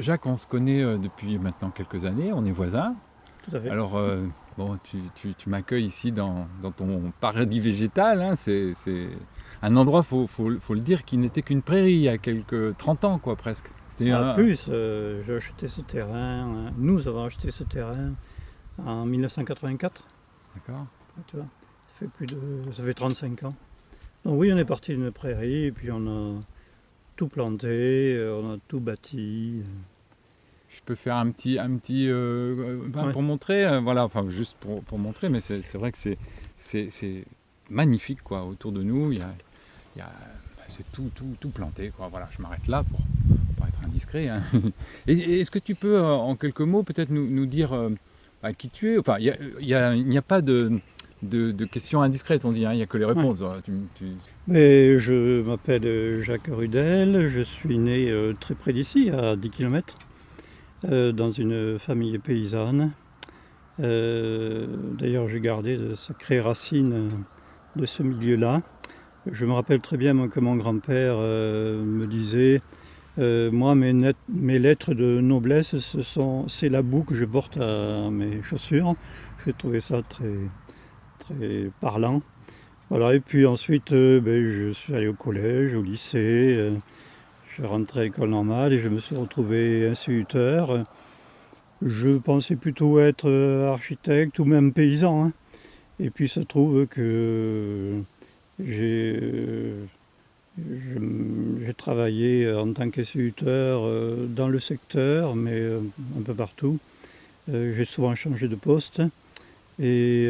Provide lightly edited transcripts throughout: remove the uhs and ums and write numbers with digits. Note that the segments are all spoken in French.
Jacques, on se connaît depuis maintenant quelques années, on est voisins. Tout à fait. Alors, bon, tu m'accueilles ici dans ton paradis végétal, hein. C'est un endroit, faut le dire, qui n'était qu'une prairie il y a quelques 30 ans, quoi, presque. C'était Plus, j'ai acheté ce terrain, nous avons acheté ce terrain en 1984. D'accord. Tu vois, ça fait 35 ans. Donc oui, on est parti d'une prairie et puis on a tout planté, on a tout bâti. Je peux faire Ouais. pour montrer, voilà, enfin juste pour montrer, mais c'est vrai que c'est magnifique, quoi. Autour de nous, il y a- c'est tout planté, quoi. Voilà, je m'arrête là pour être indiscret, hein. Et est-ce que tu peux, en quelques mots, peut-être nous dire qui tu es? Enfin, il n'y a pas de questions indiscrètes, on dit, hein, il n'y a que les Ouais. réponses. Mais je m'appelle Jacques Rudel, je suis né très près d'ici, à 10 km, dans une famille paysanne. D'ailleurs, j'ai gardé de sacrées racines de ce milieu-là. Je me rappelle très bien que mon grand-père me disait moi, mes lettres de noblesse, c'est la boue que je porte à mes chaussures. J'ai trouvé ça très, très parlant. Voilà, et puis ensuite, je suis allé au collège, au lycée, je suis rentré à l'école normale et je me suis retrouvé instituteur. Je pensais plutôt être architecte ou même paysan, hein. Et puis ça se trouve que j'ai j'ai travaillé en tant qu'instituteur dans le secteur, mais un peu partout. J'ai souvent changé de poste. Et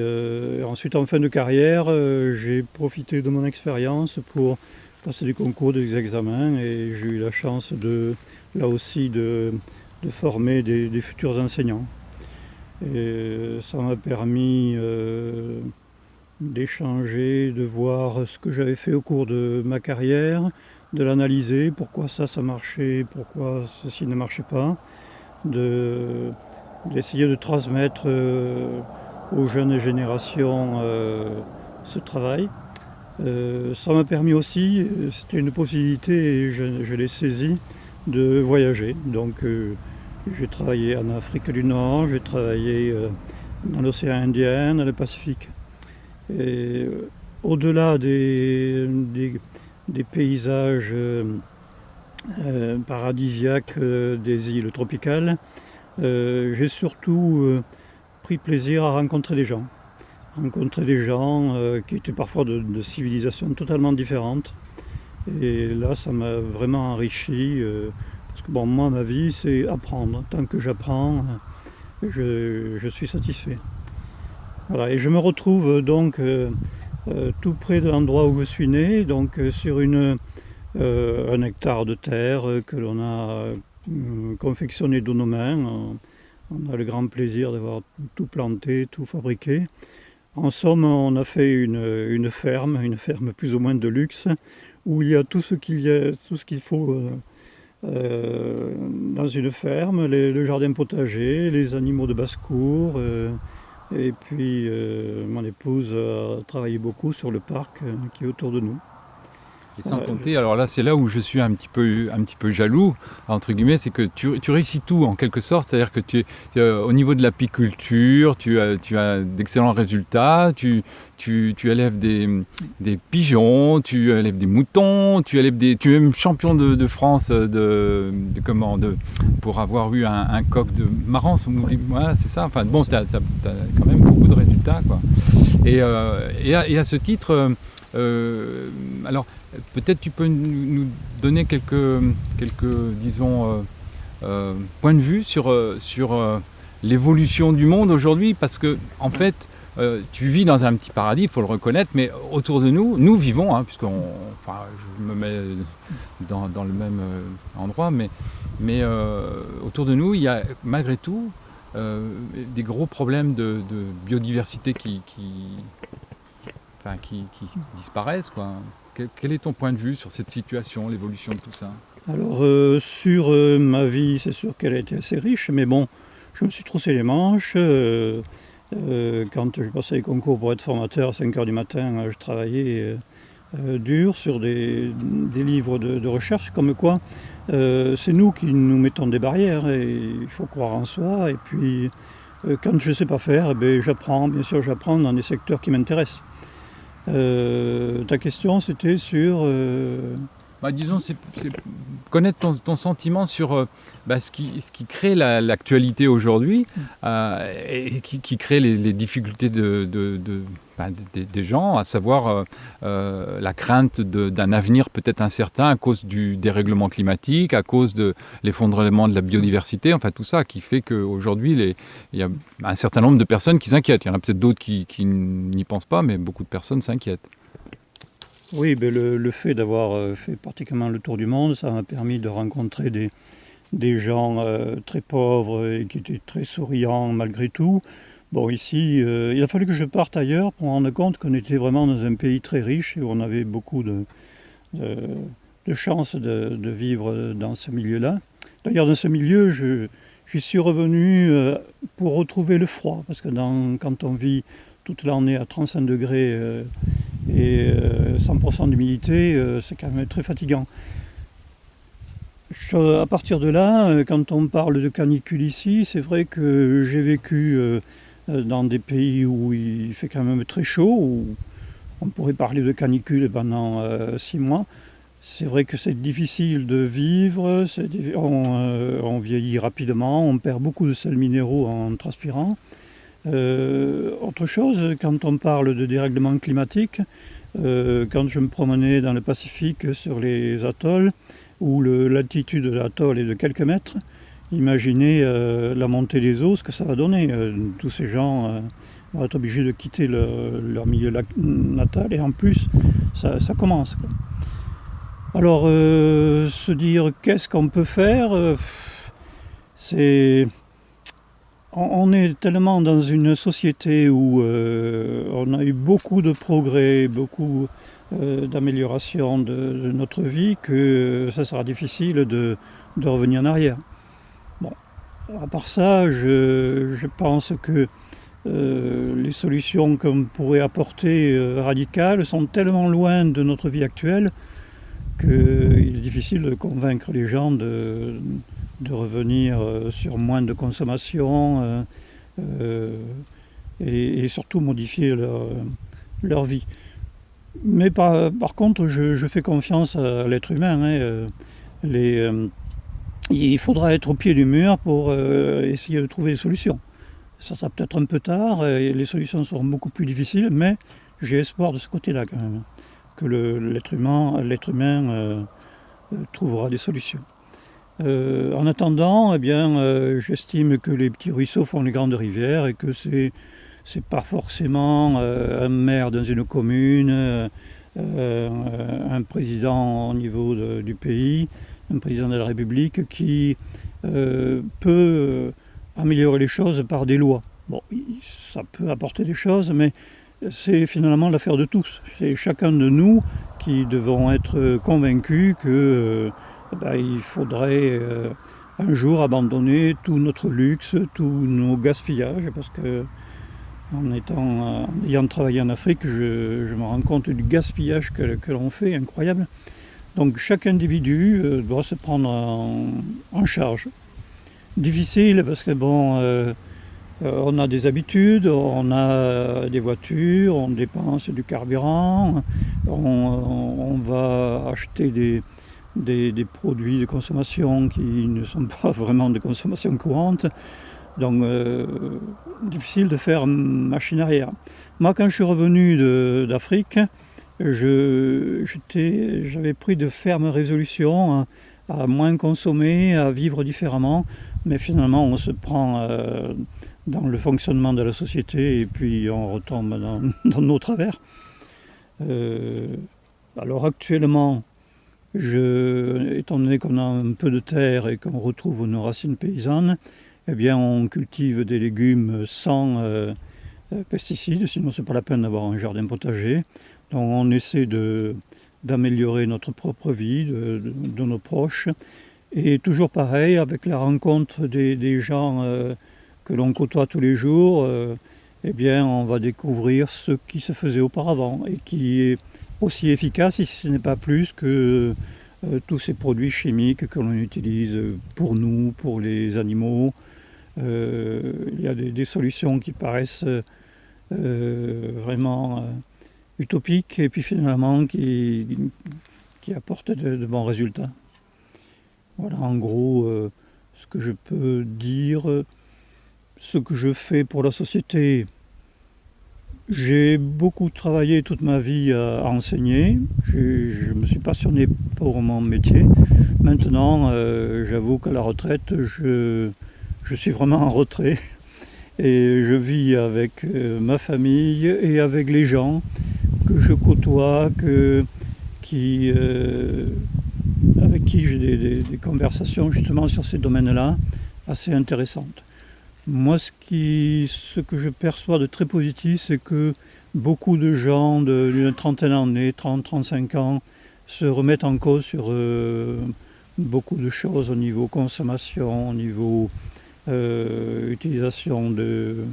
ensuite, en fin de carrière, j'ai profité de mon expérience pour passer des concours, des examens. Et j'ai eu la chance là aussi, de former des futurs enseignants. Et ça m'a permis d'échanger, de voir ce que j'avais fait au cours de ma carrière, de l'analyser, pourquoi ça marchait, pourquoi ceci ne marchait pas, d'essayer de transmettre aux jeunes générations ce travail. Ça m'a permis aussi, c'était une possibilité et je l'ai saisie, de voyager. Donc j'ai travaillé en Afrique du Nord, j'ai travaillé dans l'océan Indien, dans le Pacifique. Et au-delà des paysages paradisiaques des îles tropicales, j'ai surtout pris plaisir à rencontrer des gens. Rencontrer des gens qui étaient parfois de civilisations totalement différentes. Et là, ça m'a vraiment enrichi. Parce que bon, moi, ma vie, c'est apprendre. Tant que j'apprends, je suis satisfait. Voilà, et je me retrouve donc tout près de l'endroit où je suis né, donc sur un hectare de terre que l'on a confectionné de nos mains. On a le grand plaisir d'avoir tout planté, tout fabriqué. En somme, on a fait une ferme plus ou moins de luxe, où il y a tout ce qu'il faut dans une ferme, le jardin potager, les animaux de basse-cour. Et puis mon épouse a travaillé beaucoup sur le parc qui est autour de nous. Et sans Voilà. compter, alors là, c'est là où je suis un petit peu jaloux, entre guillemets, c'est que tu réussis tout en quelque sorte, c'est-à-dire que au niveau de l'apiculture, tu as d'excellents résultats, tu élèves des pigeons, tu élèves des moutons, tu es même champion de France pour avoir eu un coq de Marans, voilà, c'est ça. Enfin bon, tu as quand même beaucoup de résultats, quoi. Et à ce titre, alors peut-être tu peux nous donner quelques disons, points de vue sur l'évolution du monde aujourd'hui, parce que en fait, tu vis dans un petit paradis, il faut le reconnaître, mais autour de nous, nous vivons, hein, enfin, je me mets dans le même endroit, mais autour de nous, il y a malgré tout des gros problèmes de biodiversité qui disparaissent, quoi. Quel est ton point de vue sur cette situation, l'évolution de tout ça? Alors sur ma vie, c'est sûr qu'elle a été assez riche, mais bon, je me suis troussé les manches. Quand je passais les concours pour être formateur à 5 heures du matin, je travaillais dur sur des livres de recherche, comme quoi c'est nous qui nous mettons des barrières et il faut croire en soi. Et puis, quand je ne sais pas faire, j'apprends. Bien sûr, j'apprends dans des secteurs qui m'intéressent. Ta question, c'était sur... Disons, c'est connaître ton sentiment sur ce qui crée l'actualité aujourd'hui et qui crée les difficultés des gens, à savoir la crainte d'un avenir peut-être incertain à cause du dérèglement climatique, à cause de l'effondrement de la biodiversité, enfin tout ça qui fait qu'aujourd'hui, il y a un certain nombre de personnes qui s'inquiètent. Il y en a peut-être d'autres qui n'y pensent pas, mais beaucoup de personnes s'inquiètent. Oui, le fait d'avoir fait pratiquement le tour du monde, ça m'a permis de rencontrer des gens très pauvres et qui étaient très souriants malgré tout. Bon, ici, il a fallu que je parte ailleurs pour me rendre compte qu'on était vraiment dans un pays très riche et où on avait beaucoup de chance de vivre dans ce milieu-là. D'ailleurs, dans ce milieu, j'y suis revenu pour retrouver le froid, parce que quand on vit toute l'année à 35 degrés et 100% d'humidité, c'est quand même très fatigant. À partir de là, quand on parle de canicule ici, c'est vrai que j'ai vécu dans des pays où il fait quand même très chaud, où on pourrait parler de canicule pendant 6 mois. C'est vrai que c'est difficile de vivre, on vieillit rapidement, on perd beaucoup de sels minéraux en transpirant. Autre chose, quand on parle de dérèglement climatique, quand je me promenais dans le Pacifique sur les atolls, où l'altitude de l'atoll est de quelques mètres, imaginez la montée des eaux, ce que ça va donner. Tous ces gens vont être obligés de quitter leur milieu natal, et en plus, ça commence, quoi. Alors, se dire qu'est-ce qu'on peut faire, on est tellement dans une société où on a eu beaucoup de progrès, beaucoup d'amélioration de notre vie, que ça sera difficile de revenir en arrière. Bon, à part ça, je pense que les solutions qu'on pourrait apporter radicales sont tellement loin de notre vie actuelle qu'il est difficile de convaincre les gens de revenir sur moins de consommation et surtout modifier leur vie. Mais par contre, je fais confiance à l'être humain. Il faudra être au pied du mur pour essayer de trouver des solutions. Ça sera peut-être un peu tard, et les solutions seront beaucoup plus difficiles, mais j'ai espoir de ce côté-là quand même, que l'être humain trouvera des solutions. En attendant, j'estime que les petits ruisseaux font les grandes rivières et que c'est pas forcément un maire dans une commune, un président au niveau du pays, un président de la République qui peut améliorer les choses par des lois. Bon, ça peut apporter des choses, mais c'est finalement l'affaire de tous. C'est chacun de nous qui devons être convaincus que il faudrait un jour abandonner tout notre luxe, tous nos gaspillages, parce que en ayant travaillé en Afrique, je me rends compte du gaspillage que l'on fait, incroyable. Donc chaque individu doit se prendre en charge. Difficile parce que on a des habitudes, on a des voitures, on dépense du carburant, on va acheter des produits de consommation qui ne sont pas vraiment de consommation courante. Donc difficile de faire machine arrière. Moi, quand je suis revenu d'Afrique, j'avais pris de fermes résolutions à moins consommer, à vivre différemment, mais finalement on se prend dans le fonctionnement de la société et puis on retombe dans nos travers. Alors actuellement, étant donné qu'on a un peu de terre et qu'on retrouve nos racines paysannes, on cultive des légumes sans pesticides, sinon c'est pas la peine d'avoir un jardin potager. Donc on essaie d'améliorer notre propre vie, de nos proches. Et toujours pareil, avec la rencontre des gens que l'on côtoie tous les jours, on va découvrir ce qui se faisait auparavant et qui est aussi efficace, si ce n'est pas plus, que tous ces produits chimiques que l'on utilise pour nous, pour les animaux. Il y a des solutions qui paraissent vraiment utopiques et puis finalement qui apportent de bons résultats. Voilà en gros ce que je peux dire, ce que je fais pour la société. J'ai beaucoup travaillé toute ma vie à enseigner. Je me suis passionné pour mon métier. Maintenant, j'avoue qu'à la retraite, je suis vraiment en retrait. Et je vis avec ma famille et avec les gens que je côtoie, avec qui j'ai des conversations justement sur ces domaines-là assez intéressantes. Moi, ce que je perçois de très positif, c'est que beaucoup de gens d'une trentaine d'années, 30-35 ans, se remettent en cause sur beaucoup de choses au niveau consommation, au niveau utilisation de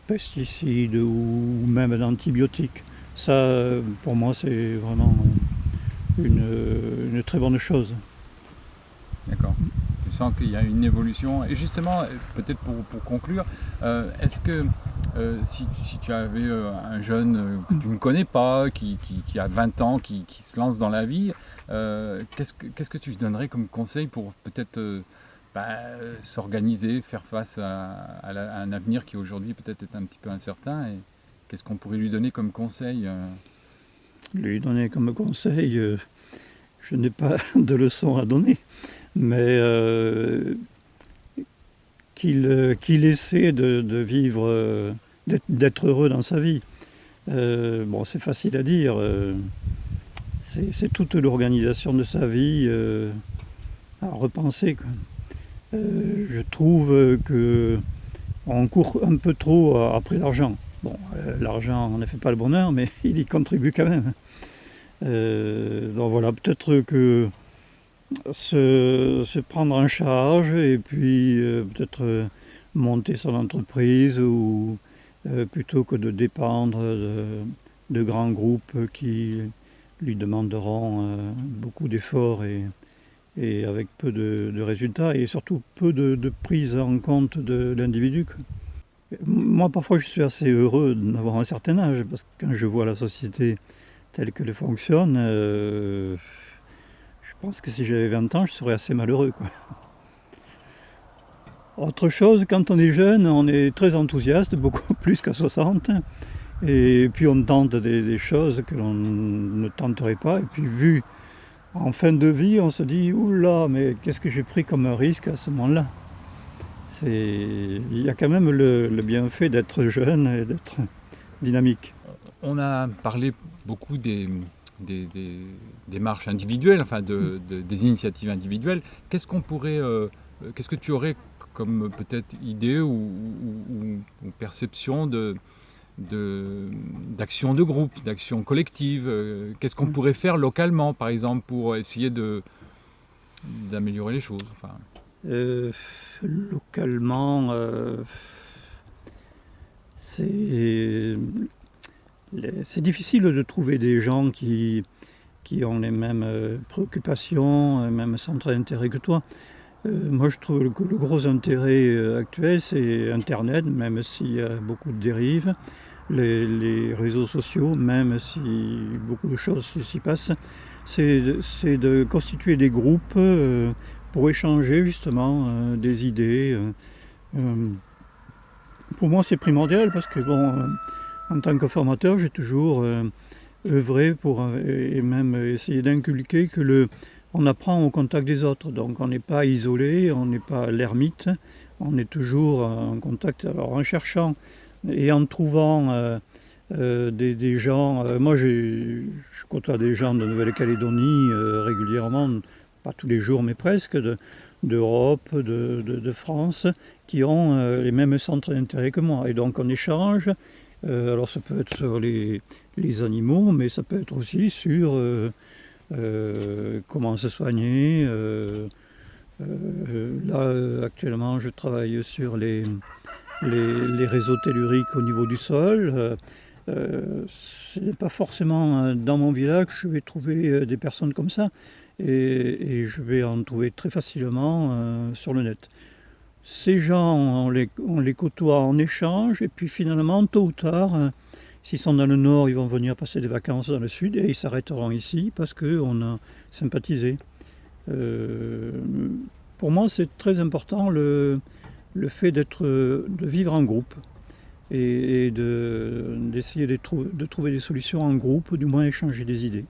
pesticides ou même d'antibiotiques. Ça, pour moi, c'est vraiment une très bonne chose. D'accord. Tu sens qu'il y a une évolution. Et justement, peut-être pour conclure, est-ce que si tu avais un jeune que tu ne connais pas, qui a 20 ans, qui se lance dans la vie, qu'est-ce que tu lui donnerais comme conseil pour peut-être s'organiser, faire face à un avenir qui aujourd'hui peut-être est un petit peu incertain, et qu'est-ce qu'on pourrait lui donner comme conseil Lui donner comme conseil, je n'ai pas de leçon à donner, mais qu'il essaie de vivre, d'être heureux dans sa vie. Bon, c'est facile à dire, c'est toute l'organisation de sa vie à repenser, quoi. Je trouve qu'on court un peu trop après l'argent. Bon, l'argent ne fait pas le bonheur, mais il y contribue quand même. Donc voilà, peut-être que se prendre en charge et puis peut-être monter son entreprise ou plutôt que de dépendre de grands groupes qui lui demanderont beaucoup d'efforts et avec peu de résultats et surtout peu de prise en compte de l'individu. Moi, parfois, je suis assez heureux d'avoir un certain âge parce que quand je vois la société telle qu'elle fonctionne, je pense que si j'avais 20 ans, je serais assez malheureux, quoi. Autre chose, quand on est jeune, on est très enthousiaste, beaucoup plus qu'à 60. Et puis on tente des choses que l'on ne tenterait pas. Et puis vu en fin de vie, on se dit « Oula, mais qu'est-ce que j'ai pris comme un risque à ce moment-là ?» Il y a quand même le bienfait d'être jeune et d'être dynamique. On a parlé beaucoup des marches individuelles, enfin des initiatives individuelles. Qu'est-ce que tu aurais comme peut-être idée ou perception d'action de groupe, d'action collective? Qu'est-ce qu'on pourrait faire localement, par exemple, pour essayer d'améliorer les choses? Enfin... Localement, c'est difficile de trouver des gens qui ont les mêmes préoccupations, les mêmes centres d'intérêt que toi. Moi, je trouve que le gros intérêt actuel, c'est Internet, même s'il y a beaucoup de dérives, les réseaux sociaux, même si beaucoup de choses s'y passent, c'est de constituer des groupes pour échanger justement des idées. Pour moi, c'est primordial parce que, en tant que formateur, j'ai toujours œuvré pour et même essayer d'inculquer que on apprend au contact des autres. Donc, on n'est pas isolé, on n'est pas l'ermite, on est toujours en contact. Alors, en cherchant et en trouvant des gens, moi, je côtoie des gens de Nouvelle-Calédonie régulièrement. Pas tous les jours, mais presque, d'Europe, de France, qui ont les mêmes centres d'intérêt que moi. Et donc on échange, alors ça peut être sur les animaux, mais ça peut être aussi sur comment se soigner. Là, actuellement, je travaille sur les réseaux telluriques au niveau du sol. Ce n'est pas forcément dans mon village que je vais trouver des personnes comme ça, et je vais en trouver très facilement sur le net. Ces gens, on les côtoie en échange, et puis finalement, tôt ou tard, s'ils sont dans le nord, ils vont venir passer des vacances dans le sud, et ils s'arrêteront ici parce qu'on a sympathisé. Pour moi, c'est très important le fait de vivre en groupe et d'essayer de trouver des solutions en groupe, ou du moins échanger des idées.